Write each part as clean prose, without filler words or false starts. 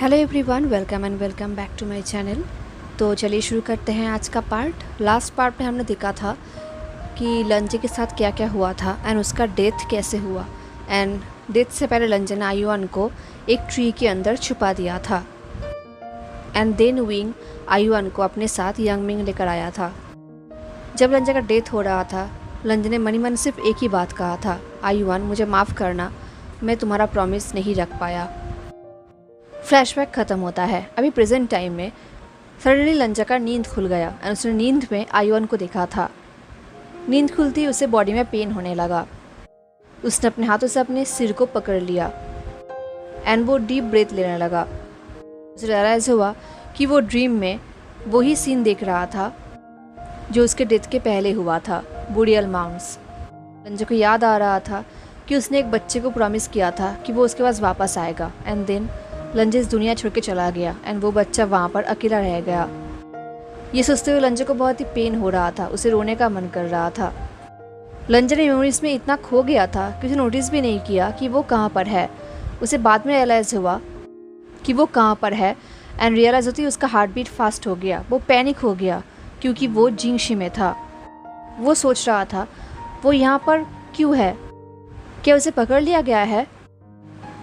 Hello everyone, welcome back to my channel. तो चलिए शुरू करते हैं आज का पार्ट। लास्ट पार्ट में हमने देखा था कि लंजे के साथ क्या क्या हुआ था एंड उसका डेथ कैसे हुआ। एंड डेथ से पहले लंजे ने आयुआन को एक ट्री के अंदर छुपा दिया था। एंड देन विंग आयुआन को अपने साथ यांगमिंग लेकर आया था। जब लंजे का डेथ हो रहा था, लंजे ने मनी मन सिर्फ एक ही बात कहा था, आयुआन मुझे माफ़ करना, मैं तुम्हारा प्रॉमिस नहीं रख पाया। फ्लैशबैक ख़त्म होता है। अभी प्रेजेंट टाइम में सडनली लंजा का नींद खुल गया और उसने नींद में आयुआन को देखा था। नींद खुलती उसे बॉडी में पेन होने लगा। उसने अपने हाथों से अपने सिर को पकड़ लिया एंड वो डीप ब्रेथ लेने लगा। उसे रियलाइज़ हुआ कि वो ड्रीम में वही सीन देख रहा था जो उसके डेथ के पहले हुआ था, बुरियल माउंट्स। लंजा को याद आ रहा था कि उसने एक बच्चे को प्रॉमिस किया था कि वो उसके पास वापस आएगा। एंड देन लंजे इस दुनिया छोड़ के चला गया एंड वो बच्चा वहाँ पर अकेला रह गया। ये सोचते हुए लंजे को बहुत ही पेन हो रहा था, उसे रोने का मन कर रहा था। लंजे ने मेमोरीज में इतना खो गया था कि उसे नोटिस भी नहीं किया कि वो कहाँ पर है। उसे बाद में रियलाइज़ हुआ कि वो कहाँ पर है एंड रियलाइज़ होती उसका हार्ट बीट फास्ट हो गया। वो पैनिक हो गया क्योंकि वो जिंगशी में था। वो सोच रहा था वो यहाँ पर क्यों है, क्या उसे पकड़ लिया गया है,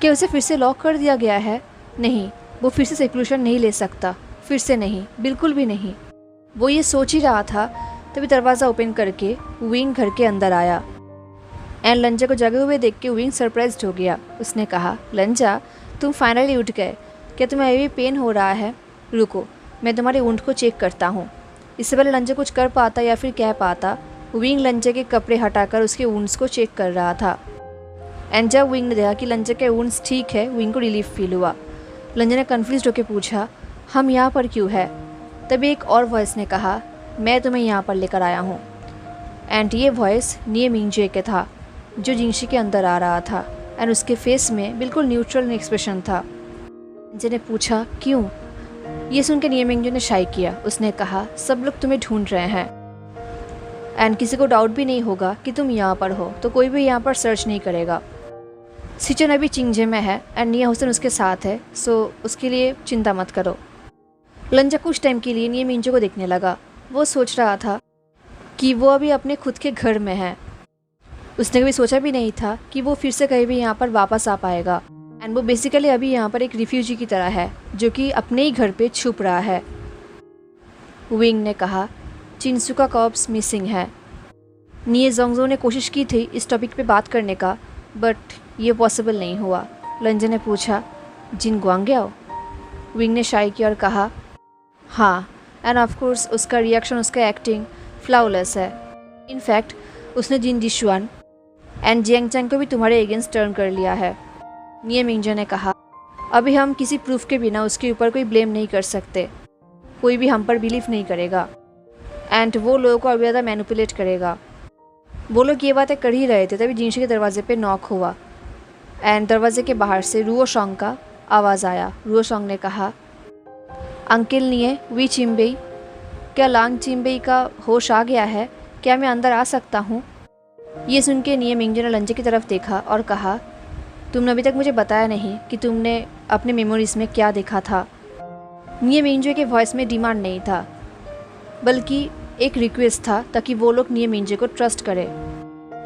क्या उसे फिर से लॉक कर दिया गया है। नहीं, वो फिर से सेक्लूशन नहीं ले सकता, फिर से नहीं, बिल्कुल भी नहीं। वो ये सोच ही रहा था तभी दरवाज़ा ओपन करके विंग घर के अंदर आया एंड लंजा को जगे हुए देख के विंग सरप्राइज्ड हो गया। उसने कहा, लंजा तुम फाइनली उठ गए, क्या तुम्हें अभी भी पेन हो रहा है? रुको, मैं तुम्हारे ऊँट को चेक करता हूँ। इससे पहले लंजा कुछ कर पाता या फिर कह पाता, विंग लंजा के कपड़े हटाकर उसके ऊँट्स को चेक कर रहा था। एंड जब विंग ने देखा कि लंजा के ऊँट्स ठीक है, विंग को रिलीफ फील हुआ। लंजा ने कन्फ्यूज होकर पूछा, हम यहाँ पर क्यों है? तभी एक और वॉइस ने कहा, मैं तुम्हें यहाँ पर लेकर आया हूँ। एंड ये वॉइस निये मिंगजे के था जो जिंगशी के अंदर आ रहा था एंड उसके फेस में बिल्कुल न्यूट्रल एक्सप्रेशन था। लंजा ने पूछा, क्यों? ये सुन के निये मिंगजे ने शाई किया। उसने कहा, सब लोग तुम्हें ढूंढ रहे हैं एंड किसी को डाउट भी नहीं होगा कि तुम यहाँ पर हो, तो कोई भी यहाँ पर सर्च नहीं करेगा। सिचन अभी चिंगजे में है एंड निया हुसैन उसके साथ है, सो उसके लिए चिंता मत करो। लंजा कुछ टाइम के लिए निये मिंगजे को देखने लगा। वो सोच रहा था कि वो अभी अपने खुद के घर में है। उसने कभी सोचा भी नहीं था कि वो फिर से कहीं भी यहाँ पर वापस आ पाएगा। एंड वो बेसिकली अभी यहाँ पर एक रिफ्यूजी की तरह है जो कि अपने ही घर पे छुप रहा है। विंग ने कहा, चिंसू का कॉर्प्स मिसिंग है। निये जोंगजो ने कोशिश की थी इस टॉपिक पे बात करने का, बट ये पॉसिबल नहीं हुआ। लंजा ने पूछा, जिन ग्वांग्याओ? विंग ने शाई किया और कहा, हाँ। एंड ऑफ कोर्स उसका रिएक्शन, उसका एक्टिंग फ्लॉलेस है। इनफैक्ट उसने जिन जिशुआन एंड जियांग चैंग को भी तुम्हारे अगेंस्ट टर्न कर लिया है। निये मिंगजे ने कहा, अभी हम किसी प्रूफ के बिना उसके ऊपर कोई ब्लेम नहीं कर सकते। कोई भी हम पर बिलीव नहीं करेगा एंड वो लोगों को अभी ज़्यादा मैनिपुलेट करेगा। वो लोग ये बातें कर ही रहे थे तभी जिंगशी के दरवाजे पे नॉक हुआ एंड दरवाजे के बाहर से रुओ शोंग का आवाज़ आया। रुओ शोंग ने कहा, अंकिल निये वी चिम्बेई, क्या लांग चिम्बेई का होश आ गया है? क्या मैं अंदर आ सकता हूँ? ये सुन के निये मिंगजे ने लंजे की तरफ देखा और कहा, तुमने अभी तक मुझे बताया नहीं कि तुमने अपने मेमोरीज में क्या देखा था। निये मिंगजे के वॉइस में डिमांड नहीं था बल्कि एक रिक्वेस्ट था ताकि वो लोग निये मिंगजे को ट्रस्ट करें।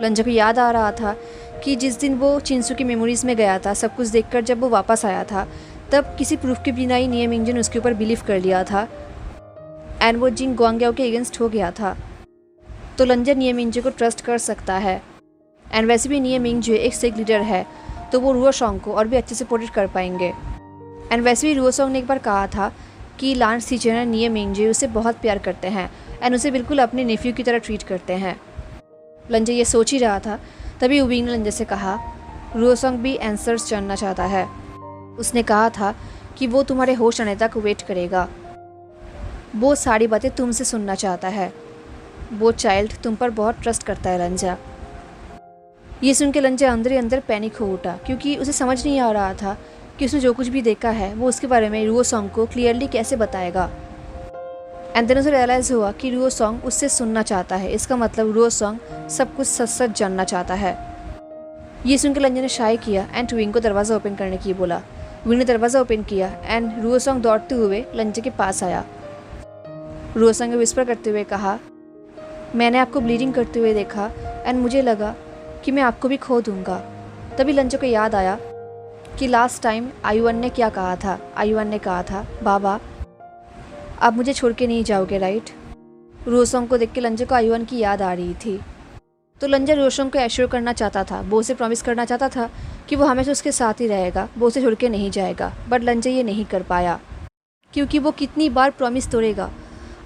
लंजा को याद आ रहा था कि जिस दिन वो चिंसू की मेमोरीज में गया था, सब कुछ देखकर जब वो वापस आया था तब किसी प्रूफ के बिना ही निये मिंगजे ने उसके ऊपर बिलीव कर लिया था एंड वो जिन ग्वांग्याओ के अगेंस्ट हो गया था। तो लंजा निये मिंगजे को ट्रस्ट कर सकता है एंड वैसे भी निये मिंगजे एक सिख लीडर है तो वो रुओ शोंग को और भी अच्छे से प्रोटेक्ट कर पाएंगे। एंड वैसे भी रुओ शोंग ने एक बार कहा था कि लांग सिचन और निये मिंगजे उसे बहुत प्यार करते हैं एंड उसे बिल्कुल अपने नेफ्यू की तरह ट्रीट करते हैं। लंजा ये सोच ही रहा था तभी विंग ने लंजा से कहा, रुओ शोंग भी आंसर्स जानना चाहता है। उसने कहा था कि वो तुम्हारे होश आने तक वेट करेगा। वो सारी बातें तुमसे सुनना चाहता है। वो चाइल्ड तुम पर बहुत ट्रस्ट करता है लंजा। ये सुन के लंजा अंदर ही अंदर पैनिक हो उठा क्योंकि उसे समझ नहीं आ रहा था कि उसने जो कुछ भी देखा है वो उसके बारे में रुओ शोंग को क्लियरली कैसे बताएगा। एंड देन उसे रियलाइज़ हुआ कि रुओ शोंग उससे सुनना चाहता है। इसका मतलब रुओ शोंग सब कुछ सच सच जानना चाहता है। ये सुनकर लंजा ने शाई किया एंड विंग को दरवाज़ा ओपन करने की बोला। विंग ने दरवाज़ा ओपन किया एंड रुओसोंग दौड़ते हुए लंजे के पास आया। रुओसोंग ने विस्पर करते हुए कहा, मैंने आपको ब्लीडिंग करते हुए देखा एंड मुझे लगा कि मैं आपको भी खो दूंगा। तभी लंजे को याद आया कि लास्ट टाइम आयुवन ने क्या कहा था। आयुवन ने कहा था, बाबा आप मुझे छोड़ के नहीं जाओगे, राइट। रुओसोंग को देख के लंजे को आयुवन की याद आ रही थी। तो लंजा रुओसोंग को एश्योर करना चाहता था, वो उसे प्रॉमिस करना चाहता था कि वो हमेशा उसके साथ ही रहेगा, वो उसे छोड़ के नहीं जाएगा। बट लंजा ये नहीं कर पाया क्योंकि वो कितनी बार प्रॉमिस तोड़ेगा।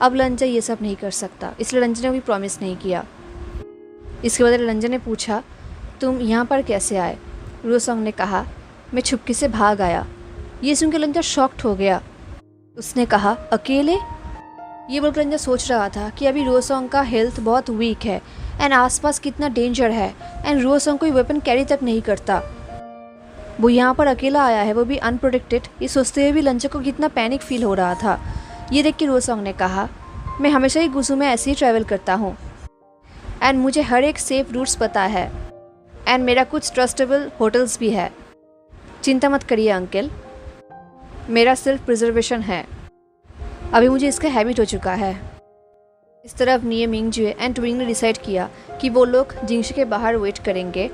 अब लंजा ये सब नहीं कर सकता, इसलिए लंजा ने भी प्रॉमिस नहीं किया। इसके बाद लंजा ने पूछा, तुम यहाँ पर कैसे आए। रुओसोंग ने कहा, मैं छुपके से भाग आया। ये सुनकर लंजा शॉक्ड हो गया। उसने कहा, अकेले। ये बोलकर लंजा सोच रहा था कि अभी रुओसोंग का हेल्थ बहुत वीक है एंड आसपास कितना डेंजर है एंड रुओसोंग कोई वेपन कैरी तक नहीं करता। वो यहाँ पर अकेला आया है, वो भी अनप्रोटेक्टेड। ये सोचते हुए भी लंजा को कितना पैनिक फील हो रहा था। ये देख के रुओसोंग ने कहा, मैं हमेशा ही गुसू में ऐसे ही ट्रैवल करता हूँ एंड मुझे हर एक सेफ रूट्स पता है एंड मेरा कुछ ट्रस्टेबल होटल्स भी है। चिंता मत करिए अंकल, मेरा सेल्फ प्रिजर्वेशन है, अभी मुझे इसका हैबिट हो चुका है। इस तरफ निये मिंगजुए एंड ट्विंग ने डिसाइड किया कि वो लोग जिंगशी के बाहर वेट करेंगे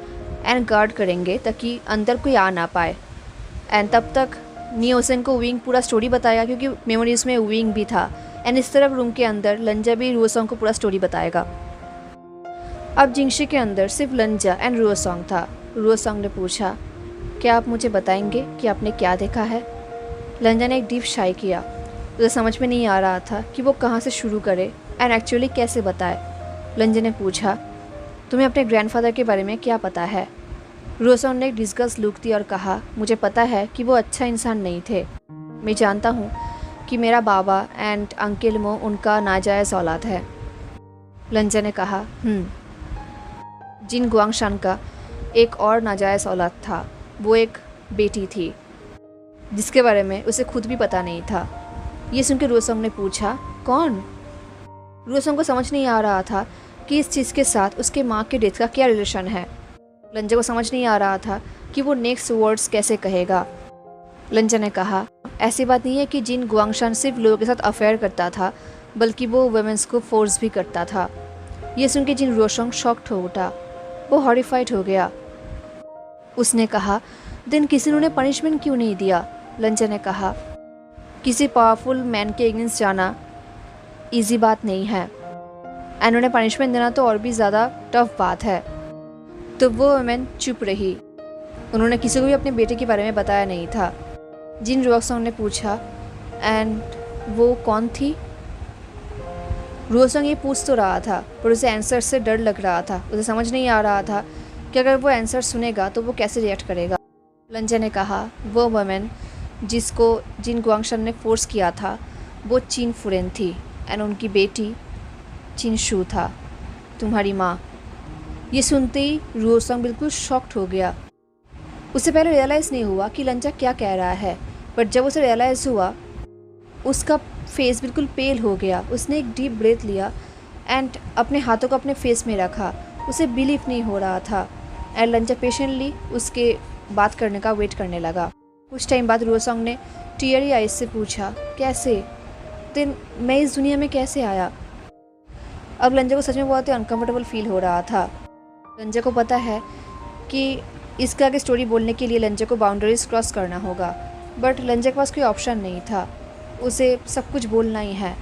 एंड गार्ड करेंगे ताकि अंदर कोई आ ना पाए। एंड तब तक निये ओसेन को विंग पूरा स्टोरी बताएगा क्योंकि मेमोरीज में विंग भी था। एंड इस तरफ रूम के अंदर लंजा भी रुओसोंग को पूरा स्टोरी बताएगा। अब जिंगशी के अंदर सिर्फ लंजा एंड रुओसोंग था। रुओसोंग ने पूछा, क्या आप मुझे बताएंगे कि आपने क्या देखा है। लंजा ने एक डीप शाई किया। उसे समझ में नहीं आ रहा था कि वो कहाँ से शुरू करे एंड एक्चुअली कैसे बताए। लंजा ने पूछा, तुम्हें अपने ग्रैंडफादर के बारे में क्या पता है। रुओसोंग ने एक डिस्गस्ट लुक दी और कहा, मुझे पता है कि वो अच्छा इंसान नहीं थे। मैं जानता हूँ कि मेरा बाबा एंड अंकल मो उनका नाजायज़ औलाद है। लंजा ने कहा, जिन गुआंगशान का एक और नाजायज़ औलाद था, वो एक बेटी थी जिसके बारे में उसे खुद भी पता नहीं था। ये सुनकर रुओसोंग ने पूछा, कौन। रुओसोंग को समझ नहीं आ रहा था कि इस चीज़ के साथ उसके माँ के डेथ का क्या रिलेशन है। लंजा को समझ नहीं आ रहा था कि वो नेक्स्ट वर्ड्स कैसे कहेगा। लंजा ने कहा, ऐसी बात नहीं है कि जिन गुआंगशान सिर्फ लोगों के साथ अफेयर करता था, बल्कि वो वुमेन्स को फोर्स भी करता था। ये सुन के जिन रुओसोंग शॉक्ड हो उठा, वो हॉरिफाइड हो गया। उसने कहा, दिन किसी ने उन्हें पनिशमेंट क्यों नहीं दिया। लंजा ने कहा, किसी पावरफुल मैन के अगेंस्ट जाना इजी बात नहीं है एंड उन्हें पनिशमेंट देना तो और भी ज़्यादा टफ बात है। तो वो वुमेन चुप रही। उन्होंने किसी को भी अपने बेटे के बारे में बताया नहीं था। जिन रुओसोंग ने पूछा, एंड वो कौन थी। रुओसोंग ये पूछ तो रहा था पर उसे आंसर से डर लग रहा था। उसे समझ नहीं आ रहा था कि अगर वो आंसर सुनेगा तो वो कैसे रिएक्ट करेगा। लंजा ने कहा, वो वुमेन जिसको जिन गुआंगशान ने फोर्स किया था वो चिन फुरेन थी एंड उनकी बेटी चिन शू था, तुम्हारी माँ। ये सुनते ही रुओसोंग बिल्कुल शॉक्ड हो गया। उसे पहले रियलाइज़ नहीं हुआ कि लंजा क्या कह रहा है, बट जब उसे रियलाइज़ हुआ उसका फेस बिल्कुल पेल हो गया। उसने एक डीप ब्रेथ लिया एंड अपने हाथों को अपने फेस में रखा। उसे बिलीव नहीं हो रहा था एंड लंजा पेशेंटली उसके बात करने का वेट करने लगा। कुछ टाइम बाद रुओसोंग ने टीयरी आइज से पूछा, कैसे, दिन मैं इस दुनिया में कैसे आया। अब लंजा को सच में बहुत ही अनकम्फर्टेबल फील हो रहा था। लंजा को पता है कि इसका आगे स्टोरी बोलने के लिए लंजा को बाउंड्रीज क्रॉस करना होगा, बट लंजा के पास कोई ऑप्शन नहीं था, उसे सब कुछ बोलना ही है।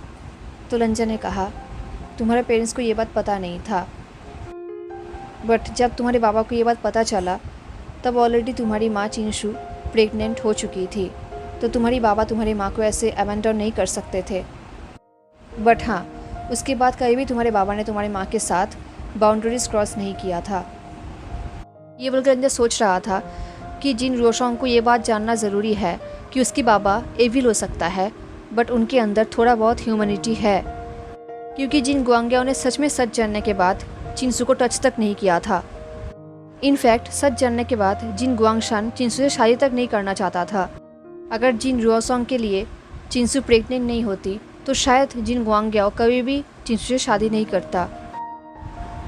तो लंजा ने कहा, तुम्हारे पेरेंट्स को ये बात पता नहीं था, बट जब तुम्हारे बाबा को ये बात पता चला तब ऑलरेडी तुम्हारी माँ चिनशू प्रेग्नेंट हो चुकी थी, तो तुम्हारी बाबा तुम्हारी माँ को ऐसे अबैंडन नहीं कर सकते थे। बट हाँ, उसके बाद कभी भी तुम्हारे बाबा ने तुम्हारी माँ के साथ बाउंड्रीज क्रॉस नहीं किया था। ये बोलकर लंजा सोच रहा था कि जिन रुओसोंग को ये बात जानना ज़रूरी है कि उसकी बाबा एविल हो सकता है, बट उनके अंदर थोड़ा बहुत ह्यूमैनिटी है, क्योंकि जिन गुआंग्याओं ने सच में सच जानने के बाद चिनसू को टच तक नहीं किया था। इनफैक्ट सच जानने के बाद जिन गुआंगशान चिनसू से शादी तक नहीं करना चाहता था। अगर जिन रुओसोंग के लिए चिनसू प्रेग्नेंट नहीं होती तो शायद जिन गुआंग्याओ कभी भी चिनसू से शादी नहीं करता।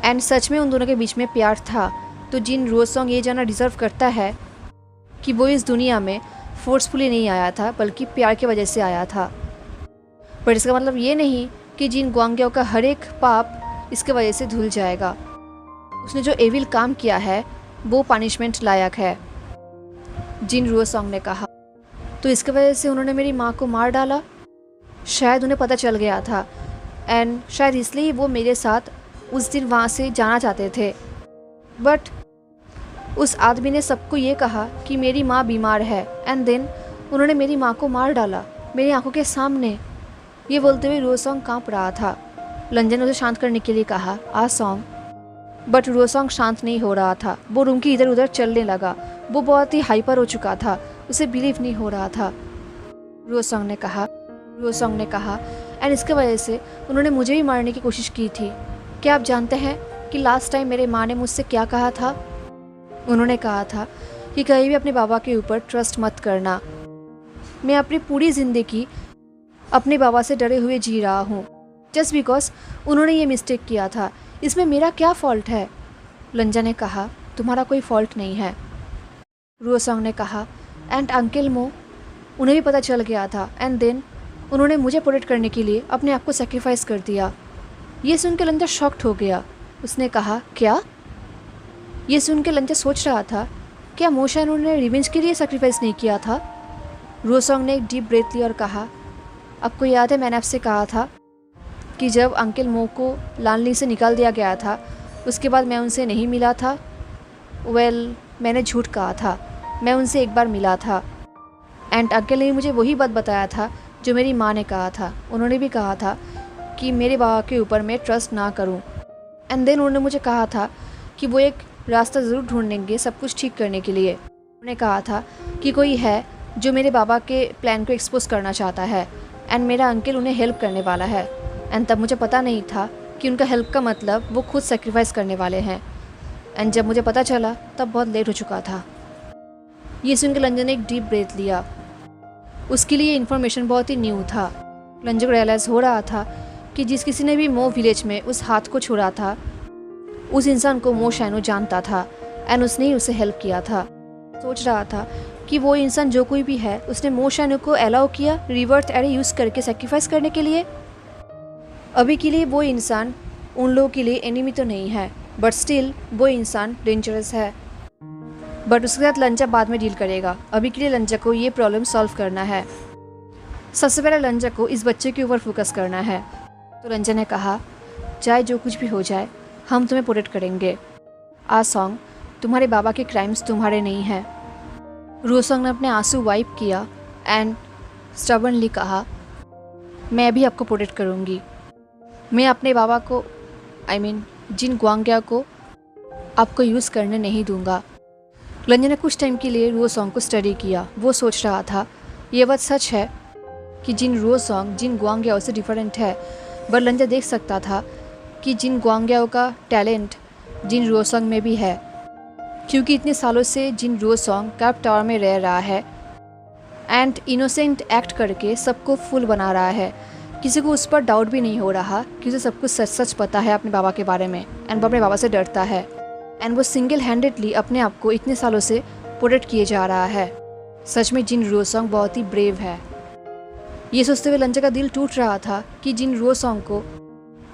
एंड सच में उन दोनों के बीच में प्यार था, तो जिन रुओसोंग ये जानना डिज़र्व करता है कि वो इस दुनिया में फोर्सफुली नहीं आया था, बल्कि प्यार की वजह से आया था। पर इसका मतलब ये नहीं कि जिन ग्वांग्याओ का हर एक पाप इसके वजह से धुल जाएगा। उसने जो एविल काम किया है वो पनिशमेंट लायक है, जिन रुओसोंग ने कहा। तो इसके वजह से उन्होंने मेरी माँ को मार डाला। शायद उन्हें पता चल गया था, एंड शायद इसलिए वो मेरे साथ उस दिन वहाँ से जाना चाहते थे। बट उस आदमी ने सबको ये कहा कि मेरी माँ बीमार है, एंड देन उन्होंने मेरी माँ को मार डाला मेरी आंखों के सामने। ये बोलते हुए रुओसोंग कांप रहा था। लंजन ने उसे शांत करने के लिए कहा, आ सॉन्ग। बट रुओसोंग शांत नहीं हो रहा था। वो रूम की इधर उधर चलने लगा। वो बहुत ही हाइपर हो चुका था। उसे बिलीव नहीं हो रहा था। रुओसोंग ने कहा एंड इसके वजह से उन्होंने मुझे भी मारने की कोशिश की थी। क्या आप जानते हैं कि लास्ट टाइम मेरे माँ ने मुझसे क्या कहा था? उन्होंने कहा था कि कहीं भी अपने बाबा के ऊपर ट्रस्ट मत करना। मैं अपनी पूरी ज़िंदगी अपने बाबा से डरे हुए जी रहा हूँ, जस्ट बिकॉज उन्होंने ये मिस्टेक किया था। इसमें मेरा क्या फ़ॉल्ट है? लंजा ने कहा, तुम्हारा कोई फ़ॉल्ट नहीं है। रुओसोंग ने कहा, एंड अंकल मो, उन्हें भी पता चल गया था, एंड देन उन्होंने मुझे प्रोटेक्ट करने के लिए अपने आप को सेक्रीफाइस कर दिया। ये सुनकर लंजा शॉक्ड हो गया। उसने कहा, क्या? ये सुनकर लंजा सोच रहा था, क्या मोशान उन्होंने रिवेंज के लिए सेक्रीफाइस नहीं किया था? रुओसोंग ने एक डीप ब्रेथ ली और कहा, आपको याद है मैंने आपसे कहा था कि जब अंकल मो को लानली से निकाल दिया गया था उसके बाद मैं उनसे नहीं मिला था? मैंने झूठ कहा था। मैं उनसे एक बार मिला था, एंड अंकल ने मुझे वही बात बताया था जो मेरी माँ ने कहा था। उन्होंने भी कहा था कि मेरे बाबा के ऊपर मैं ट्रस्ट ना करूं, एंड देन उन्होंने मुझे कहा था कि वो एक रास्ता ज़रूर ढूंढेंगे सब कुछ ठीक करने के लिए। उन्होंने कहा था कि कोई है जो मेरे बाबा के प्लान को एक्सपोज करना चाहता है, एंड मेरा अंकल उन्हें हेल्प करने वाला है। एंड तब मुझे पता नहीं था कि उनका हेल्प का मतलब वो खुद सेक्रीफाइस करने वाले हैं, एंड जब मुझे पता चला तब बहुत लेट हो चुका था। ये सुनकर लंजन ने एक डीप ब्रेथ लिया। उसके लिए इन्फॉर्मेशन बहुत ही न्यू था। लंजन को रियलाइज़ हो रहा था कि जिस किसी ने भी मो विलेज में उस हाथ को छोड़ा था उस इंसान को मो शाइनो जानता था, एंड उसने ही उसे हेल्प किया था। सोच रहा था कि वो इंसान जो कोई भी है उसने मो शाइनो को अलाउ किया रिवर्थ एरे यूज़ करके सेक्रीफाइस करने के लिए। अभी के लिए वो इंसान उन लोगों के लिए एनिमी तो नहीं है, बट स्टिल वो इंसान डेंजरस है। बट उसके साथ लंजा बाद में डील करेगा। अभी के लिए लंजा को ये प्रॉब्लम सॉल्व करना है। सबसे पहले लंजा को इस बच्चे के ऊपर फोकस करना है। तो लंजा ने कहा, चाहे जो कुछ भी हो जाए हम तुम्हें प्रोटेक्ट करेंगे। आ सॉन्ग, तुम्हारे बाबा के क्राइम्स तुम्हारे नहीं हैं। रुओसोंग ने अपने आंसू वाइप किया एंड स्टबर्नली कहा, मैं भी आपको प्रोटेक्ट करूँगी। मैं अपने बाबा को जिन ग्वांग्या को आपको यूज़ करने नहीं दूंगा। लंजा ने कुछ टाइम के लिए रुओसोंग को स्टडी किया। वो सोच रहा था ये बात सच है कि जिन रुओसोंग जिन ग्वांग्याओं से डिफरेंट है, बट लंजा देख सकता था कि जिन ग्वांग्याओं का टैलेंट जिन रुओसोंग में भी है, क्योंकि इतने सालों से जिन रुओसोंग कैप टावर में रह रहा है एंड इनोसेंट एक्ट करके सबको फुल बना रहा है। किसी को उस पर डाउट भी नहीं हो रहा कि उसे सब कुछ सच सच पता है अपने बाबा के बारे में, एंड वो अपने बाबा से डरता है, एंड वो सिंगल हैंडेडली अपने आप को इतने सालों से प्रोटेक्ट किए जा रहा है। सच में जिन रुओसोंग बहुत ही ब्रेव है। ये सोचते हुए लंजा का दिल टूट रहा था कि जिन रुओसोंग को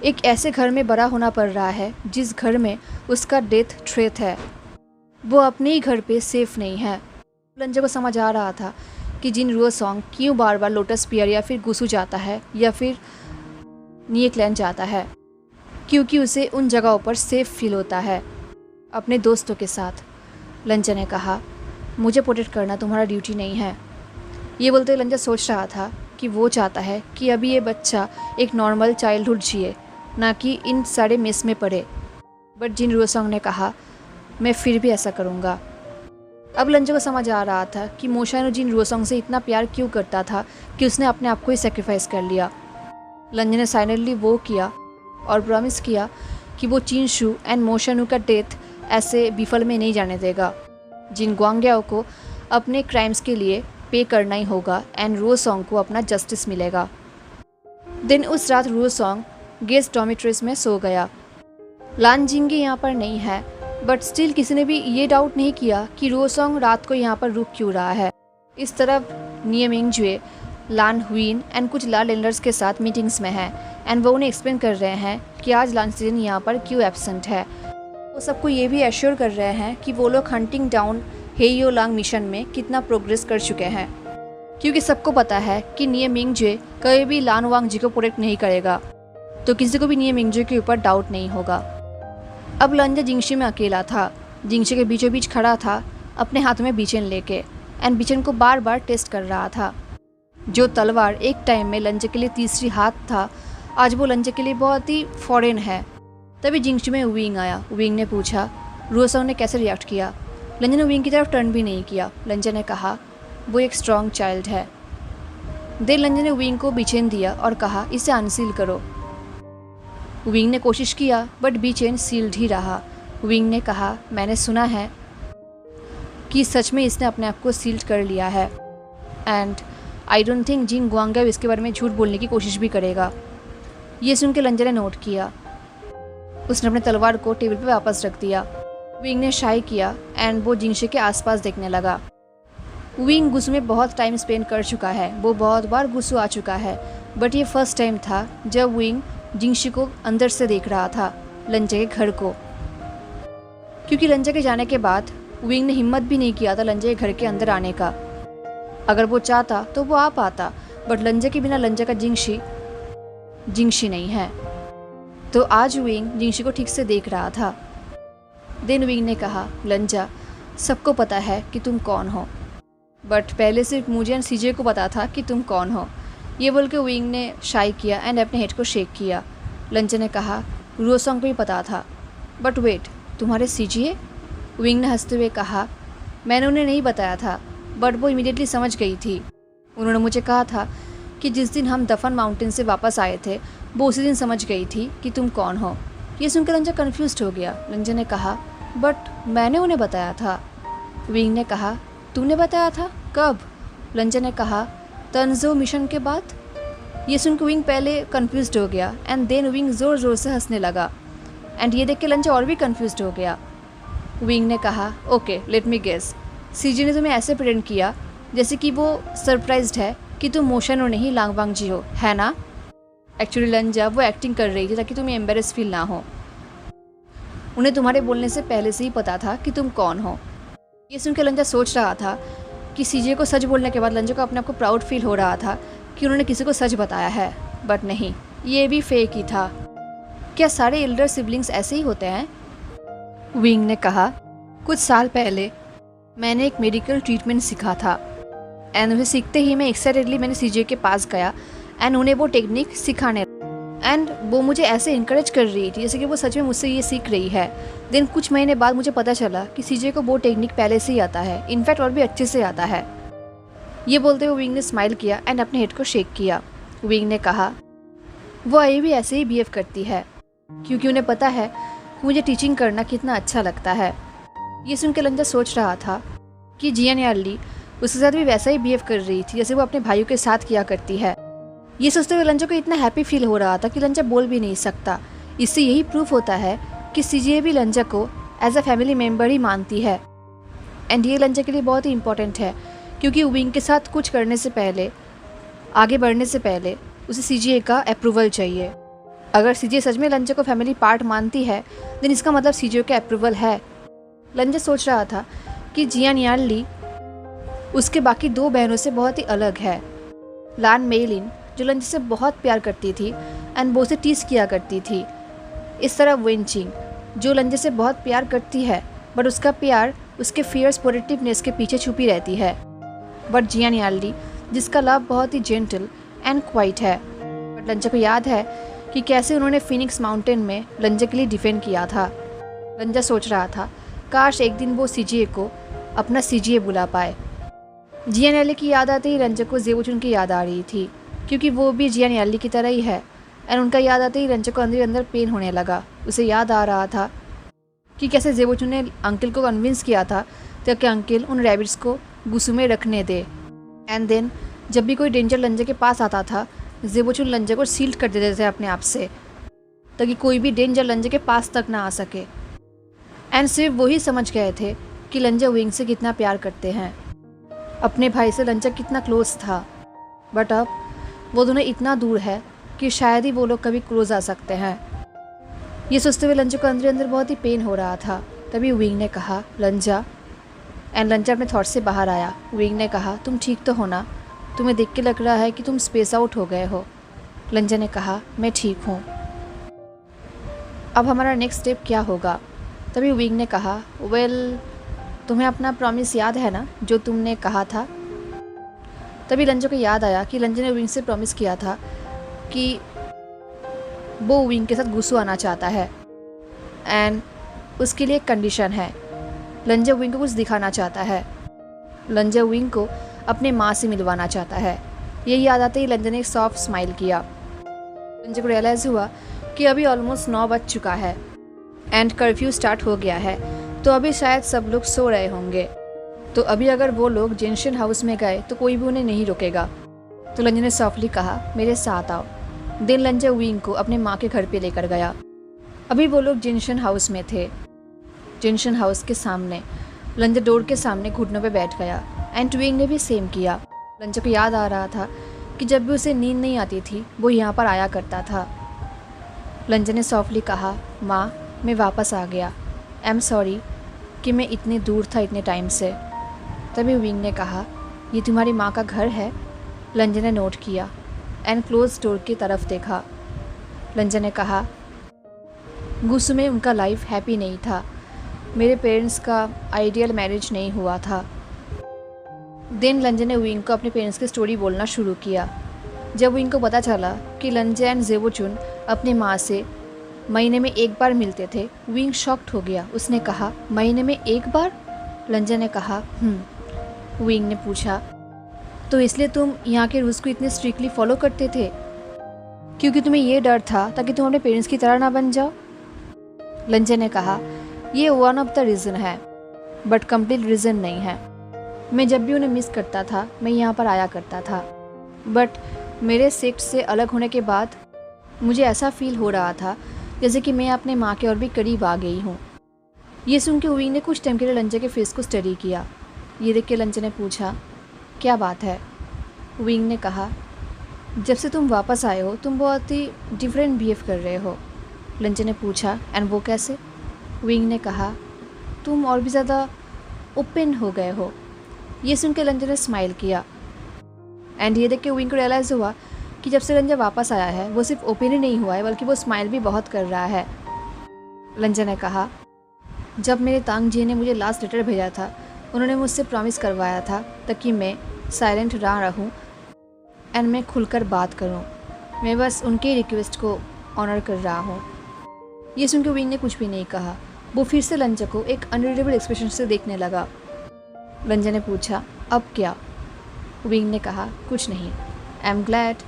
एक ऐसे घर में बड़ा होना पड़ रहा है जिस घर में उसका डेथ थ्रेट है। वो अपने ही घर पे सेफ नहीं है। लंजा को समझ आ रहा था कि जिन रुओसोंग क्यों बार बार लोटस पियर या फिर गुसू जाता है या फिर नियक्लैंड जाता है, क्योंकि उसे उन जगहों पर सेफ फील होता है अपने दोस्तों के साथ। लंजा ने कहा, मुझे प्रोटेक्ट करना तुम्हारा ड्यूटी नहीं है। ये बोलते हुए लंजा सोच रहा था कि वो चाहता है कि अभी ये बच्चा एक नॉर्मल चाइल्डहुड जिए, ना कि इन सारे मेस में पड़े। बट जिन रुओसोंग ने कहा, मैं फिर भी ऐसा करूँगा। अब लंजा को समझ आ रहा था कि मोशानो जिन रुओसोंग से इतना प्यार क्यों करता था कि उसने अपने आप को ही सेक्रीफाइस कर लिया। लंजा ने साइलेंटली वो किया और प्रॉमिस किया कि वो चिनशू एंड मोशानो का डेथ ऐसे विफल में नहीं जाने देगा। जिन ग्वांग्याओं को अपने क्राइम्स के लिए पे करना ही होगा एंड रुओसोंग को अपना जस्टिस मिलेगा। दिन उस रात रुओसोंग गेस्ट डॉर्मिटरीज में सो गया। लान जिंगे यहाँ पर नहीं है, बट स्टिल किसी ने भी ये डाउट नहीं किया कि रुओसोंग रात को यहाँ पर रुक क्यों रहा है। इस तरफ निये मिंगजुए, लान हुइन एंड कुछ ला लैंडर्स के साथ मीटिंग्स में हैं एंड वो उन्हें एक्सप्लेन कर रहे हैं कि आज लान सीजन यहाँ पर क्यों एब्सेंट है। वो सबको ये भी एश्योर कर रहे हैं कि वो लोग हंटिंग डाउन हेयो लांग मिशन में कितना प्रोग्रेस कर चुके हैं, क्योंकि सबको पता है कि निये मिंगजुए कभी भी लान वांग जी को प्रोटेक्ट नहीं करेगा, तो किसी को भी निये मिंगजुए के ऊपर डाउट नहीं होगा। अब लंजा जिंगशी में अकेला था, जिंगशी के बीचों बीच खड़ा था अपने हाथ में बीचेन लेके एंड बीचेन को बार बार टेस्ट कर रहा था। जो तलवार एक टाइम में लंजे के लिए तीसरी हाथ था, आज वो लंजे के लिए बहुत ही फॉरेन है। तभी जिंगशी में विंग आया। विंग ने पूछा रुओसोंग ने कैसे रिएक्ट किया। लंजा ने विंग की तरफ टर्न भी नहीं किया। लंजा ने कहा वो एक स्ट्रॉन्ग चाइल्ड है। देन लंजा ने विंग को बीचेन दिया और कहा इसे अनसील करो। विंग ने कोशिश किया बट बीचेन सील्ड ही रहा। विंग ने कहा मैंने सुना है कि सच में इसने अपने आप को सील्ड कर लिया है एंड आई डोंट थिंक जिंग गुआंगेव इसके बारे में झूठ बोलने की कोशिश भी करेगा। ये सुन के लंजा ने नोट किया। उसने अपने तलवार को टेबल पे वापस रख दिया। विंग ने शाई किया एंड वो जिंगशी के आसपास देखने लगा। विंग गुस्सू में बहुत टाइम स्पेंड कर चुका है, वो बहुत बार गुस्सू आ चुका है, बट ये फर्स्ट टाइम था जब विंग जिंगशी को अंदर से देख रहा था, लंजे के घर को। क्योंकि लंजे के जाने के बाद विंग ने हिम्मत भी नहीं किया था लंजे के घर के अंदर आने का। अगर वो चाहता तो वो आ पाता, बट लंजे के बिना लंजे का जिंगशी नहीं है। तो आज विंग जिंगशी को ठीक से देख रहा था। देन विंग ने कहा लंजा, सबको पता है कि तुम कौन हो, बट पहले सिर्फ मुझे एंड सीजे को पता था कि तुम कौन हो। ये बोल के विंग ने शाई किया एंड अपने हेड को शेक किया। लंजा ने कहा रुओसोंग को भी पता था, बट वेट, तुम्हारे सीजे? विंग ने हंसते हुए कहा मैंने उन्हें नहीं बताया था, बट वो इमीडिएटली समझ गई थी। उन्होंने मुझे कहा था कि जिस दिन हम दफन माउंटेन से वापस आए थे वो उसी दिन समझ गई थी कि तुम कौन हो। ये सुनकर लंजा कन्फ्यूज्ड हो गया। लंजा ने कहा बट मैंने उन्हें बताया था। विंग ने कहा तूने बताया था? कब? लंजा ने कहा तंजो मिशन के बाद। ये सुनकर विंग पहले कन्फ्यूज्ड हो गया एंड देन विंग ज़ोर ज़ोर से हंसने लगा एंड ये देख के लंजा और भी कन्फ्यूज्ड हो गया। विंग ने कहा ओके लेट मी गेस, सीजे ने तुम्हें ऐसे प्रेजेंट किया जैसे कि वो सरप्राइज्ड है कि तुम मोशन और नहीं लांग वांग जी हो, है ना? एक्चुअली लंजा वो एक्टिंग कर रही थी ताकि तुम्हें एम्बेरस फील ना हो। उन्हें तुम्हारे बोलने से पहले से ही पता था कि तुम कौन हो। ये सुनकर लंजा सोच रहा था कि सीजे को सच बोलने के बाद लंजा को अपने आप को प्राउड फील हो रहा था कि उन्होंने किसी को सच बताया है, बट नहीं, ये भी फेक ही था। क्या सारे एल्डर सिबलिंग्स ऐसे ही होते हैं? विंग ने कहा कुछ साल पहले मैंने एक मेडिकल ट्रीटमेंट सीखा था एंड उसे सीखते ही मैं एक्साइटेडली मैंने सीजे के पास गया एंड उन्हें वो टेक्निक सिखाने एंड वो मुझे ऐसे इनकरेज कर रही थी जैसे कि वो सच में मुझसे ये सीख रही है। देन कुछ महीने बाद मुझे पता चला कि सीजे को वो टेक्निक पहले से ही आता है, इनफैक्ट और भी अच्छे से आता है। ये बोलते हुए विंग ने स्माइल किया एंड अपने हेड को शेक किया। विंग ने कहा वो अभी भी ऐसे ही बिहेव करती है क्योंकि उन्हें पता है कि मुझे टीचिंग करना कितना अच्छा लगता है। ये सुनकर लंजा सोच रहा था कि जियान यार्ली उसके साथ भी वैसा ही बिहेव कर रही थी जैसे वो अपने भाइयों के साथ किया करती है। ये सोचते हुए लंजा को इतना हैप्पी फील हो रहा था कि लंजा बोल भी नहीं सकता। इससे यही प्रूफ होता है कि सीजे भी लंजा को एज अ फैमिली मेम्बर ही मानती है एंड ये लंजा के लिए बहुत ही इंपॉर्टेंट है क्योंकि विंग के साथ कुछ करने से पहले, आगे बढ़ने से पहले उसे सीजे का अप्रूवल चाहिए। अगर सीजे सच में लंजा को फैमिली पार्ट मानती है देन इसका मतलब सीजे का अप्रूवल है। लंजा सोच रहा था कि जियान यार्ली उसके बाकी दो बहनों से बहुत ही अलग है। लान मेलिन जो लंजा से बहुत प्यार करती थी एंड वो उसे टीस किया करती थी। इस तरह वेनचिंग जो लंजा से बहुत प्यार करती है बट उसका प्यार उसके फियर्स पॉजिटिवनेस के पीछे छुपी रहती है। बट जियान यार्ली जिसका लव बहुत ही जेंटल एंड क्वाइट है। बट लंजा को याद है कि कैसे उन्होंने फिनिक्स माउंटेन में लंजा के लिए डिफेंड किया था। लंजा सोच रहा था काश एक दिन वो सीजे को अपना सीजे बुला पाए। जियान यार्ली की याद आते ही लंजा को ज़ेबोचुन की याद आ रही थी क्योंकि वो भी जियान यार्ली की तरह ही है एंड उनका याद आते ही लंजा को अंदर अंदर पेन होने लगा। उसे याद आ रहा था कि कैसे ज़ेबोचुन ने अंकल को कन्विंस किया था ताकि अंकल उन रैबिट्स को गुस्सू में रखने दे एंड देन जब भी कोई डेंजर लंजा के पास आता था ज़ेबोचुन लंजा को सील्ड कर देते थे अपने आप से ताकि कोई भी डेंजर लंजा के पास तक ना आ सके। एंड सिर्फ वही समझ गए थे कि लंजा विंग से कितना प्यार करते हैं। अपने भाई से लंचा कितना क्लोज था, बट अब वो दोनों इतना दूर है कि शायद ही वो लोग कभी क्लोज आ सकते हैं। ये सोचते हुए लंचा को अंदर अंदर बहुत ही पेन हो रहा था। तभी विंग ने कहा लंचा, एंड लंचा अपने थॉट से बाहर आया। विंग ने कहा तुम ठीक तो हो ना, तुम्हें देख के लग रहा है कि तुम स्पेस आउट हो गए हो। लंचा ने कहा मैं ठीक हूँ। अब हमारा नेक्स्ट स्टेप क्या होगा? तभी विंग ने कहा तुम्हें अपना प्रॉमिस याद है ना जो तुमने कहा था? तभी लंचा को याद आया कि लंचा ने विंग से प्रॉमिस किया था कि वो विंग के साथ गुस्सू आना चाहता है, एंड उसके लिए एक कंडीशन है। लंचा विंग को कुछ दिखाना चाहता है। लंचा विंग को अपने माँ से मिलवाना चाहता है। यही याद आते ही लंचा ने एक सॉफ्ट स्माइल किया। लंचा को रियलाइज़ हुआ कि अभी ऑलमोस्ट 9 बज चुका है एंड कर्फ्यू स्टार्ट हो गया है, तो अभी शायद सब लोग सो रहे होंगे। तो अभी अगर वो लोग जंक्शन हाउस में गए तो कोई भी उन्हें नहीं रोकेगा। तो लंचा ने सॉफ्टली कहा मेरे साथ आओ। देन लंचा विंग को अपने माँ के घर पे लेकर गया। अभी वो लोग जंक्शन हाउस में थे। जंक्शन हाउस के सामने लंचा डोर के सामने घुटनों पे बैठ गया, एंड विंग ने भी सेम किया। लंचा को याद आ रहा था कि जब भी उसे नींद नहीं आती थी वो यहाँ पर आया करता था। लंचा ने सॉफ्टली कहा माँ, मैं वापस आ गया। आई एम सॉरी कि मैं इतने दूर था इतने टाइम से। तभी विंग ने कहा ये तुम्हारी माँ का घर है? लंचा ने नोट किया एंड क्लोज डोर की तरफ देखा। लंचा ने कहा गुस्सू में उनका लाइफ हैप्पी नहीं था। मेरे पेरेंट्स का आइडियल मैरिज नहीं हुआ था। देन लंचा ने विंग को अपने पेरेंट्स की स्टोरी बोलना शुरू किया। जब विंग को पता चला कि लंचा एंड जेवोचुन अपनी माँ से महीने में एक बार मिलते थे, विंग शॉक्ड हो गया। उसने कहा महीने में एक बार? लंचा ने कहा विंग ने पूछा तो इसलिए तुम यहाँ के रूल्स को इतने स्ट्रिक्टली फॉलो करते थे क्योंकि तुम्हें ये डर था ताकि तुम अपने पेरेंट्स की तरह ना बन जाओ? लंचा ने कहा ये वन ऑफ द रीज़न है, बट कंप्लीट रीज़न नहीं है। मैं जब भी उन्हें मिस करता था मैं यहाँ पर आया करता था, बट मेरे सेक्ट से अलग होने के बाद मुझे ऐसा फील हो रहा था जैसे कि मैं अपने माँ के और भी करीब आ गई हूँ। ये सुन के विंग ने कुछ टाइम के लिए लंचा के फेस को स्टडी किया। ये देख के लंचा ने पूछा क्या बात है? विंग ने कहा जब से तुम वापस आए हो तुम बहुत ही डिफरेंट बिहेव कर रहे हो। लंचा ने पूछा एंड वो कैसे? विंग ने कहा तुम और भी ज़्यादा ओपन हो गए हो। ये सुन के लंचा ने स्माइल किया, एंड ये देख के विंग को रियलाइज़ हुआ कि जब से लंचा वापस आया है वो सिर्फ ओपन ही नहीं हुआ है बल्कि वो स्माइल भी बहुत कर रहा है। लंचा ने कहा जब मेरे तांग जी ने मुझे लास्ट लेटर भेजा था उन्होंने मुझसे प्रॉमिस करवाया था ताकि मैं साइलेंट ना रहूं एंड मैं खुलकर बात करूं। मैं बस उनके रिक्वेस्ट को ऑनर कर रहा हूं। ये सुन के विंग ने कुछ भी नहीं कहा। वो फिर से लंचा को एक अनरीडेबल एक्सप्रेशन से देखने लगा। लंचा ने पूछा अब क्या? विंग ने कहा कुछ नहीं, आई एम ग्लैड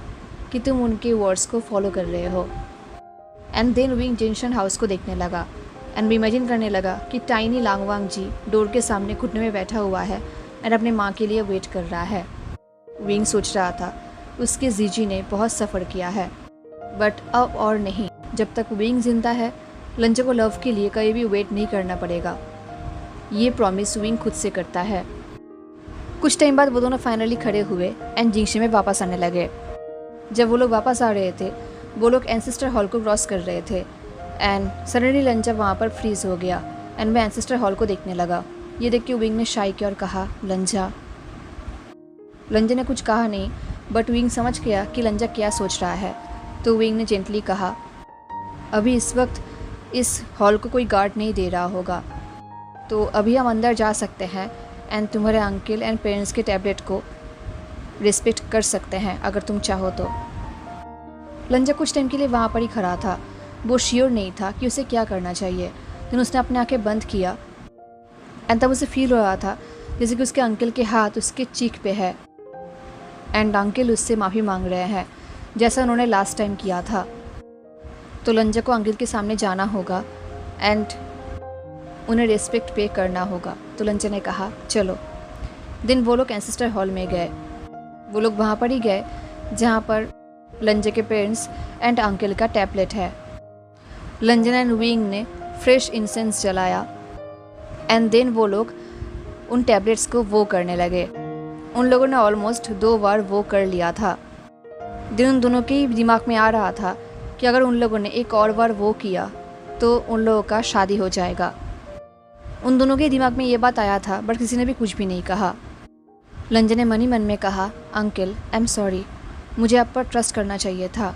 कि तुम उनके वर्ड्स को फॉलो कर रहे हो। And then wing junction house को देखने लगा एंड इमेजिन करने लगा कि टाइनी लांगवांग जी डोर के सामने घुटने में बैठा हुआ है एंड अपने माँ के लिए वेट कर रहा है। विंग सोच रहा था उसके जीजी ने बहुत सफ़र किया है, बट अब और नहीं। जब तक विंग जिंदा है लंचा को लव के लिए कहीं भी वेट नहीं करना पड़ेगा। ये प्रॉमिस विंग खुद से करता है। कुछ टाइम बाद वो दोनों फाइनली खड़े हुए एंड जिंगशी में वापस आने लगे। जब वो लोग वापस आ रहे थे वो लोग एंसेस्टर हॉल को क्रॉस कर रहे थे एंड सडनली लंचा वहाँ पर फ्रीज हो गया एंड वह एंसेस्टर हॉल को देखने लगा। ये देख के विंग ने शाई किया और कहा लंचा। लंचा ने कुछ कहा नहीं, बट विंग समझ गया कि लंचा क्या सोच रहा है। तो विंग ने जेंटली कहा अभी इस वक्त इस हॉल को कोई गार्ड नहीं दे रहा होगा, तो अभी हम अंदर जा सकते हैं एंड तुम्हारे अंकल एंड पेरेंट्स के टैबलेट को रिस्पेक्ट कर सकते हैं अगर तुम चाहो तो। लंचा कुछ टाइम के लिए वहाँ पर ही खड़ा था। वो श्योर नहीं था कि उसे क्या करना चाहिए। लेकिन उसने अपने आंखें बंद किया एंड तब उसे फील हो रहा था जैसे कि उसके अंकल के हाथ उसके चीक पे है एंड अंकल उससे माफ़ी मांग रहे हैं जैसा उन्होंने लास्ट टाइम किया था। तो लंचा को अंकल के सामने जाना होगा एंड उन्हें रिस्पेक्ट पे करना होगा। तो लंचा ने कहा चलो। दिन वो लोग एंसेस्टर हॉल में गए। वो लोग वहाँ पर ही गए जहाँ पर लंचा के पेरेंट्स एंड अंकल का टैबलेट है। लंचा एंड विंग ने फ्रेश इंसेंस जलाया एंड देन वो लोग उन टैबलेट्स को वो करने लगे। उन लोगों ने ऑलमोस्ट 2 बार वो कर लिया था। दिन उन दोनों के दिमाग में आ रहा था कि अगर उन लोगों ने एक और बार वो किया तो उन लोगों का शादी हो जाएगा। उन दोनों के दिमाग में ये बात आया था, बट किसी ने भी कुछ भी नहीं कहा। लंजे ने मन ही मन में कहा, अंकल आई एम सॉरी, मुझे आप पर ट्रस्ट करना चाहिए था,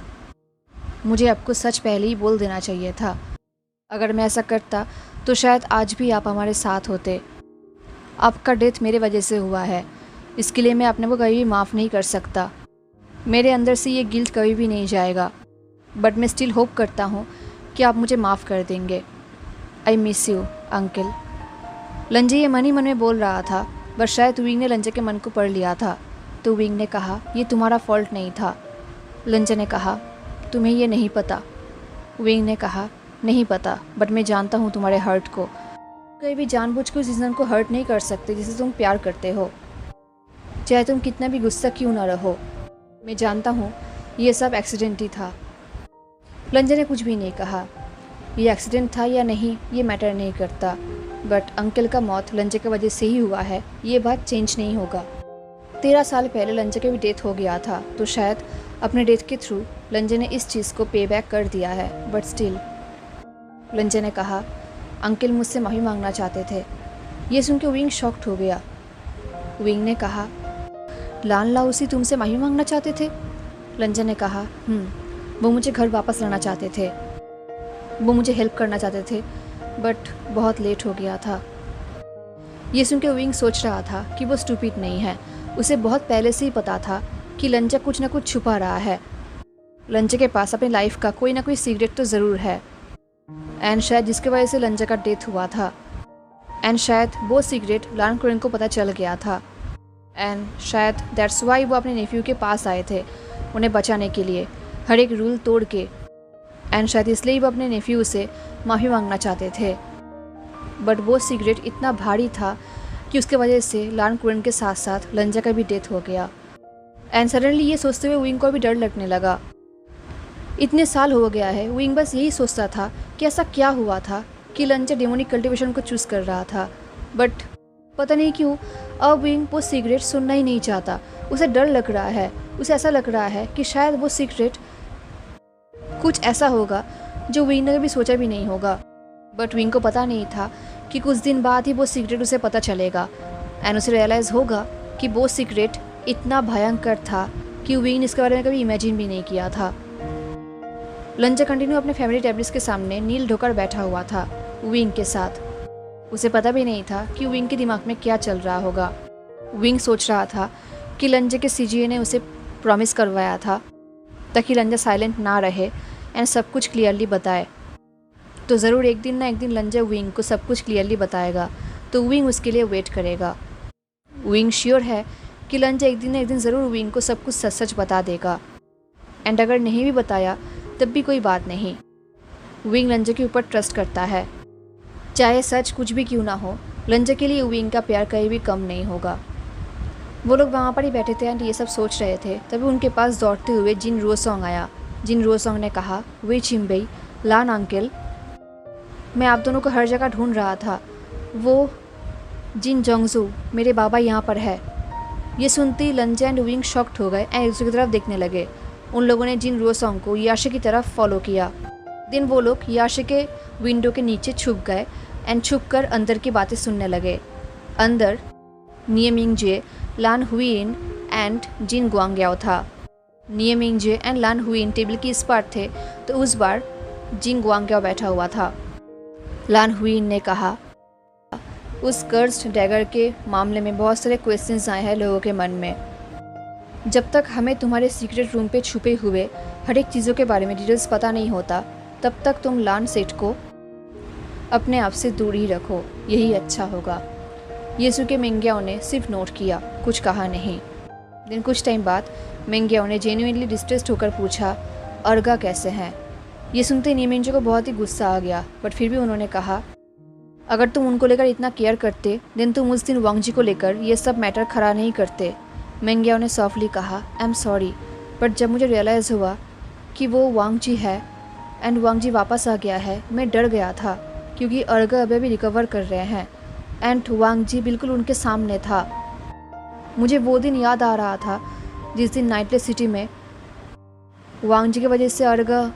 मुझे आपको सच पहले ही बोल देना चाहिए था। अगर मैं ऐसा करता तो शायद आज भी आप हमारे साथ होते। आपका डेथ मेरे वजह से हुआ है, इसके लिए मैं अपने को कभी भी माफ़ नहीं कर सकता। मेरे अंदर से ये गिल्ट कभी भी नहीं जाएगा, बट मैं स्टिल होप करता हूँ कि आप मुझे माफ़ कर देंगे। I miss you uncle. लंजे ये मन ही मन में बोल रहा था, बस शायद विंग ने लंजे के मन को पढ़ लिया था। तो विंग ने कहा, ये तुम्हारा फॉल्ट नहीं था। लंजे ने कहा, तुम्हें ये नहीं पता। विंग ने कहा, नहीं पता, बट मैं जानता हूँ तुम्हारे हर्ट को। कभी भी जानबूझ कर उस इंसान को हर्ट नहीं कर सकते जिसे तुम प्यार करते हो, चाहे तुम कितना भी गुस्सा क्यों ना रहो। मैं जानता हूँ ये सब एक्सीडेंट ही था। लंजे ने कुछ भी नहीं कहा। ये एक्सीडेंट था या नहीं ये मैटर नहीं करता, बट अंकल का मौत लंजे की वजह से ही हुआ है, ये बात चेंज नहीं होगा। 13 साल पहले लंजे की भी डेथ हो गया था, तो शायद अपने डेथ के थ्रू लंजे ने इस चीज़ को पे बैक कर दिया है, बट स्टिल। लंजे ने कहा, अंकल मुझसे माफ़ी मांगना चाहते थे। ये सुन के विंग शॉक्ड हो गया। विंग ने कहा, लान लाउसी तुमसे माफ़ी मांगना चाहते थे? लंजे ने कहा, वो मुझे घर वापस लाना चाहते थे, वो मुझे हेल्प करना चाहते थे, बट बहुत लेट हो गया था। ये सुन के विंग सोच रहा था कि वो स्टूपिड नहीं है, उसे बहुत पहले से ही पता था कि लंजा कुछ ना कुछ छुपा रहा है। लंजे के पास अपनी लाइफ का कोई ना कोई सीक्रेट तो ज़रूर है, एंड शायद जिसकी वजह से लंजा का डेथ हुआ था, एंड शायद वो सीक्रेट लान कुरेन को पता चल गया था, एंड शायद दैट्स वाई वो अपने नेफ्यू के पास आए थे उन्हें बचाने के लिए, हर एक रूल तोड़ के, एंड शायद इसलिए वो अपने नेफ्यू से माफ़ी मांगना चाहते थे। बट वो सीक्रेट इतना भारी था कि उसके वजह से लान कुरेन के साथ साथ लंजा का भी डेथ हो गया। एंड सडनली ये सोचते हुए विंग को भी डर लगने लगा। इतने साल हो गया है, विंग बस यही सोचता था कि ऐसा क्या हुआ था कि लंजा डेमोनिक कल्टीवेशन को चूज़ कर रहा था, बट पता नहीं क्यों अब विंग वो सीक्रेट सुनना ही नहीं चाहता। उसे डर लग रहा है, उसे ऐसा लग रहा है कि शायद वो सीक्रेट कुछ ऐसा होगा जो विंग ने कभी सोचा भी नहीं होगा। बट विंग को पता नहीं था कि कुछ दिन बाद ही वो सीक्रेट उसे पता चलेगा, एंड उसे रियलाइज़ होगा कि वो सीक्रेट इतना भयंकर था कि विंग ने इसके बारे में कभी इमेजिन भी नहीं किया था। लंजा कंटिन्यू अपने फैमिली टैबलेट्स के सामने नील ढोकर बैठा हुआ था विंग के साथ। उसे पता भी नहीं था कि विंग के दिमाग में क्या चल रहा होगा। विंग सोच रहा था कि लंजा के सीजीए ने उसे प्रॉमिस करवाया था ताकि लंजा साइलेंट ना रहे एंड सब कुछ क्लियरली बताए। तो ज़रूर एक दिन ना एक दिन लंजा विंग को सब कुछ क्लियरली बताएगा, तो विंग उसके लिए वेट करेगा। विंग श्योर है कि लंजा एक दिन ना एक दिन ज़रूर विंग को सब कुछ सच सच बता देगा, एंड अगर नहीं भी बताया तब भी कोई बात नहीं। विंग लंजा के ऊपर ट्रस्ट करता है, चाहे सच कुछ भी क्यों ना हो, लंजा के लिए विंग का प्यार कहीं भी कम नहीं होगा। वो लोग वहाँ पर ही बैठे थे एंड ये सब सोच रहे थे, तभी उनके पास दौड़ते हुए जिन रुओसोंग आया। जिन रुओसोंग ने कहा, वे चिम्बई, लान अंकल, मैं आप दोनों को हर जगह ढूंढ रहा था। वो जिन जोंगजू, मेरे बाबा यहाँ पर है। ये सुनते ही लंजा एंड विंग शॉक्ड हो गए एंड एक दूसरे की तरफ देखने लगे। उन लोगों ने जिन रुओसोंग को याशे की तरफ फॉलो किया। दिन वो लोग याशे के विंडो के नीचे छुप गए एंड छुप कर अंदर की बातें सुनने लगे। अंदर नियमिंगजे, लान हुईन एंड जिन गुआंग्याओ था। नियमिंगजे एंड लान हुईन टेबल की इस पार थे, तो उस बार जिन गुआंग्याओ बैठा हुआ था। लान हुईन ने कहा, उस कर्स्ड डैगर के मामले में बहुत सारे क्वेश्चंस आए हैं लोगों के मन में। जब तक हमें तुम्हारे सीक्रेट रूम पे छुपे हुए हर एक चीज़ों के बारे में डिटेल्स पता नहीं होता, तब तक तुम लान सेठ को अपने आप से दूर ही रखो, यही अच्छा होगा। येसु के मेंग्याओ ने सिर्फ नोट किया, कुछ कहा नहीं। दिन कुछ टाइम बाद मेंग्याओ ने जेन्युइनली डिस्ट्रेस्ड होकर पूछा, अर्गा कैसे हैं? ये सुनते नियमिंजो को बहुत ही गुस्सा आ गया, बट फिर भी उन्होंने कहा, अगर तुम उनको लेकर इतना केयर करते देन तुम उस दिन वांगजी को लेकर ये सब मैटर खड़ा नहीं करते। मेंग्याओ ने सॉफ्टली कहा, आई एम सॉरी, बट जब मुझे रियलाइज़ हुआ कि वो वांगजी है एंड वांगजी वापस आ गया है, मैं डर गया था क्योंकि अर्गा अभी भी रिकवर कर रहे हैं एंड वांगजी बिल्कुल उनके सामने था। मुझे वो दिन याद आ रहा था जिस दिन नाइटलेस सिटी में वांग जी की वजह से अर्गा,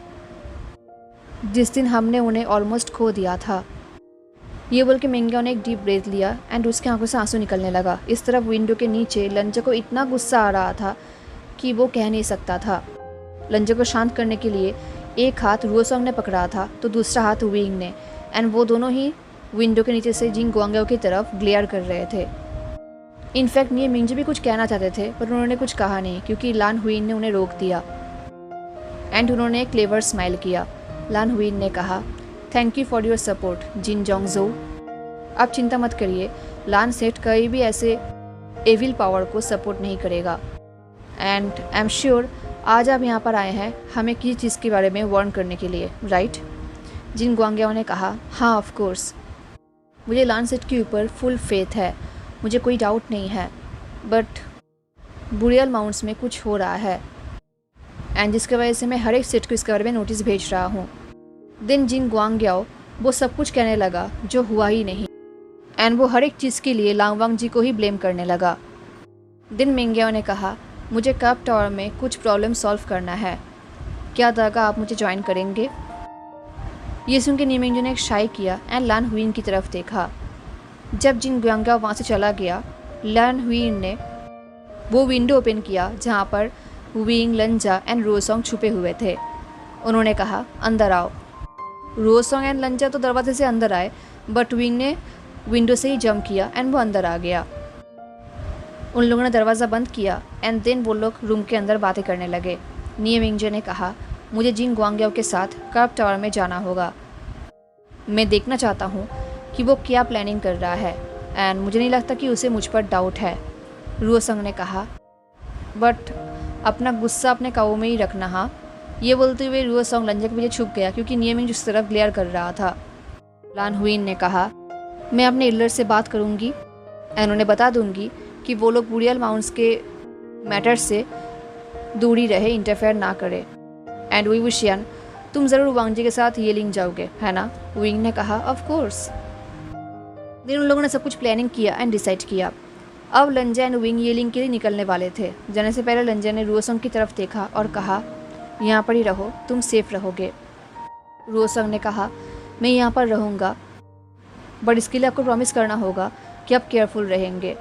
जिस दिन हमने उन्हें ऑलमोस्ट खो दिया था। ये बोल के मिंग्याओ ने एक डीप ब्रेथ लिया एंड उसके आंखों से आंसू निकलने लगा। इस तरफ विंडो के नीचे लंजा को इतना गुस्सा आ रहा था कि वो कह नहीं सकता था। लंजा को शांत करने के लिए एक हाथ रुओसोंग ने पकड़ा था तो दूसरा हाथ विंग ने, एंड वो दोनों ही विंडो के नीचे से जिन गुआंगयाओ की तरफ ग्लेयर कर रहे थे। इनफैक्ट ये मिंगजी भी कुछ कहना चाहते थे पर उन्होंने कुछ कहा नहीं क्योंकि लान हुइन ने उन्हें रोक दिया एंड उन्होंने एक क्लेवर स्माइल किया। लान हुइन ने कहा, thank you for your support Jin Jongjo. आप चिंता मत करिए, लान सेठ कहीं भी ऐसे एविल पावर को सपोर्ट नहीं करेगा। एंड आई एम श्योर आज आप यहाँ पर आए हैं हमें किसी चीज़ के बारे में वार्न करने के लिए, राइट? जिन गुआंगयाओ ने कहा, हाँ ऑफ कोर्स, मुझे लान सेठ के ऊपर फुल फेथ है, मुझे कोई डाउट नहीं है, बट बुरियल माउंट्स में कुछ हो रहा है एंड जिसकी वजह से मैं हर एक सेठ को इसके बारे में नोटिस भेज रहा हूँ। दिन जिन गुआंगयाओ वो सब कुछ कहने लगा जो हुआ ही नहीं एंड वो हर एक चीज़ के लिए लांगवांग जी को ही ब्लेम करने लगा। दिन मिंग्याओ ने कहा, मुझे कप टावर में कुछ प्रॉब्लम सॉल्व करना है, क्या दागा आप मुझे ज्वाइन करेंगे? ये सुन के नीमिंगजू ने एक शाई किया एंड लान हुइन की तरफ देखा। जब जिन गुआंगयाओ वहाँ से चला गया, लान हुइन ने वो विंडो ओपन किया जहाँ पर विंग, लंजा एंड रुओसोंग छुपे हुए थे। उन्होंने कहा, अंदर आओ। रुओसोंग एंड लंजा तो दरवाजे से अंदर आए बट विंग ने विंडो से ही जंप किया एंड वो अंदर आ गया। उन लोगों ने दरवाज़ा बंद किया एंड देन वो लोग रूम के अंदर बातें करने लगे। नीमिंगजू ने कहा, मुझे जिन गुआंगयाओ के साथ कर्ब टावर में जाना होगा, मैं देखना चाहता हूँ कि वो क्या प्लानिंग कर रहा है एंड मुझे नहीं लगता कि उसे मुझ पर डाउट है। रुओसोंग ने कहा, बट अपना गुस्सा अपने काबू में ही रखना। हाँ, ये बोलते हुए रुओसोंग लंजा के पीछे छुप गया क्योंकि नीमिंगजू उस तरफ ग्लेयर कर रहा था। लान हुइन ने कहा, मैं अपने इल्लर से बात करूँगी एंड उन्हें बता दूँगी कि वो लोग बुरियल माउंट्स के मैटर से दूरी रहे, इंटरफेयर ना करे। एंड वी विशियन, तुम ज़रूर वांग जी के साथ ये लिंक जाओगे, है ना? विंग ने कहा, ऑफ कोर्स। दिन उन लोगों ने सब कुछ प्लानिंग किया एंड डिसाइड किया। अब लंजा एंड विंग ये लिंक के लिए निकलने वाले थे। जाने से पहले लंजा ने रुओसोंग की तरफ देखा और कहा, यहाँ पर ही रहो, तुम सेफ रहोगे। रुओसोंग ने कहा, मैं यहाँ पर रहूँगा बट इसके लिए आपको प्रॉमिस करना होगा कि आप केयरफुल रहेंगे।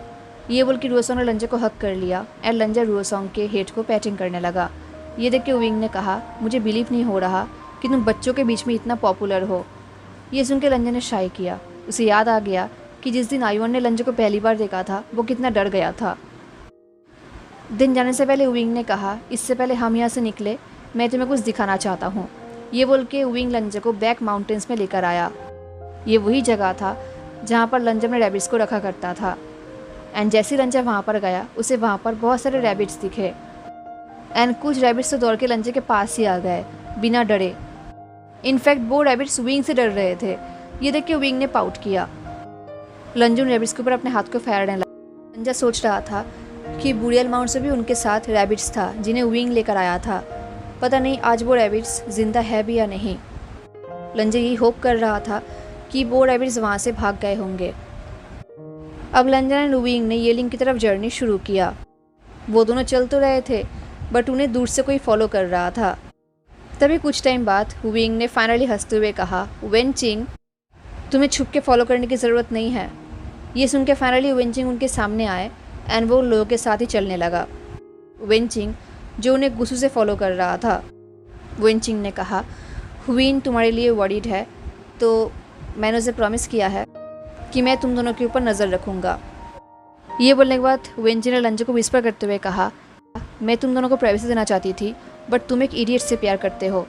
ये बोल के रुओसोंग ने लंजा को हक कर लिया एंड लंजा रुओसोंग के हेड को पैटिंग करने लगा। ये देख के विंग ने कहा, मुझे बिलीव नहीं हो रहा कि तुम बच्चों के बीच में इतना पॉपुलर हो। ये सुन के लंजा ने शाई किया। उसे याद आ गया कि जिस दिन आयुन ने लंजा को पहली बार देखा था वो कितना डर गया था। दिन जाने से पहले विंग ने कहा, इससे पहले हम यहाँ से निकले मैं तुम्हें कुछ दिखाना चाहता हूँ। ये बोल के विंग लंजा को बैक माउंटेन्स में लेकर आया। ये वही जगह था जहाँ पर लंजा अपने रैबिट्स को रखा करता था एंड जैसे लंजा वहाँ पर गया उसे वहाँ पर बहुत सारे रैबिट्स दिखे एंड कुछ रैबिट्स तो दौड़ के लंजे के पास ही आ गए बिना डरे। इनफैक्ट वो रैबिट्स विंग से डर रहे थे। ये देख के विंग ने पाउट किया। लंजा उन रैबिट्स के ऊपर अपने हाथ को फेरने लगा। लंजा सोच रहा था कि बुरियल माउंट से भी उनके साथ रैबिट्स था जिन्हें विंग लेकर आया था। पता नहीं आज वो रैबिट्स जिंदा है भी या नहीं। लंजा यही होप कर रहा था कि वो रैबिट्स वहाँ से भाग गए होंगे। अब लंजा एंड विंग ने ये लिंक की तरफ जर्नी शुरू किया। वो दोनों चल तो रहे थे बट उन्हें दूर से कोई फॉलो कर रहा था। तभी कुछ टाइम बाद विंग ने फाइनली हंसते हुए कहा, वेनचिंग, तुम्हें छुप के फॉलो करने की ज़रूरत नहीं है। ये सुन के फाइनली वेनचिंग उनके सामने आए एंड वो लोगों के साथ ही चलने लगा। वेनचिंग जो उन्हें गुस्से से फॉलो कर रहा था। वेनचिंग ने कहा, हुइन तुम्हारे लिए वरीड है तो मैंने उसे प्रॉमिस किया है कि मैं तुम दोनों के ऊपर नज़र रखूँगा। ये बोलने के बाद वेनचिंग ने लंजा को विस्पर करते हुए कहा, मैं तुम दोनों को प्राइवेसी देना चाहती थी बट तुम एक इडियट से प्यार करते हो।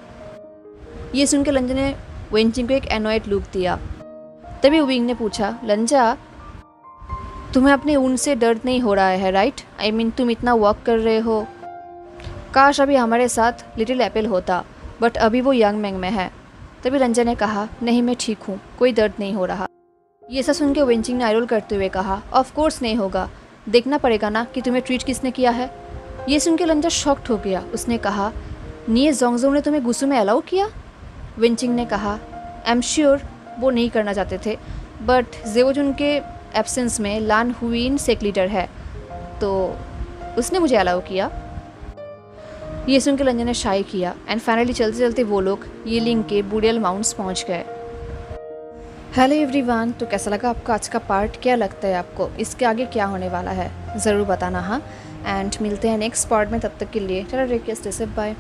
ये सुन के लंजा ने वेनचिंग को एक एनॉयड लुक दिया। तभी विंग ने पूछा, लंजा तुम्हें अपने ऊन से दर्द नहीं हो रहा है, राइट? आई मीन तुम इतना वॉक कर रहे हो। काश अभी हमारे साथ लिटिल एप्पल होता बट अभी वो यंग मैंग में है। तभी लंजा ने कहा, नहीं मैं ठीक हूँ, कोई दर्द नहीं हो रहा। ये सब सुन के वेनचिंग ने आईरोल करते हुए कहा, ऑफ कोर्स नहीं होगा, देखना पड़ेगा ना कि तुम्हें ट्रीट किसने किया है। ये सुन के लंजा शॉक्ड हो गया। उसने कहा, निये जोंगजो ने तुम्हें गुस्से में अलाउ किया? वेनचिंग ने कहा, आई एम श्योर वो नहीं करना चाहते थे बट जेवोजुन के एब्सेंस में लान हुइन सेक लीडर है तो उसने मुझे अलाउ किया। ये सुन के लंजन ने शाई किया एंड फाइनली चलते चलते वो लोग यीलिंग के बुडियल माउंट्स पहुंच गए। हेलो एवरीवन, तो कैसा लगा आपका आज का पार्ट? क्या लगता है आपको इसके आगे क्या होने वाला है? ज़रूर बताना हाँ। एंड मिलते हैं नेक्स्ट पार्ट में, तब तक के लिए चलो take care, stay safe, bye.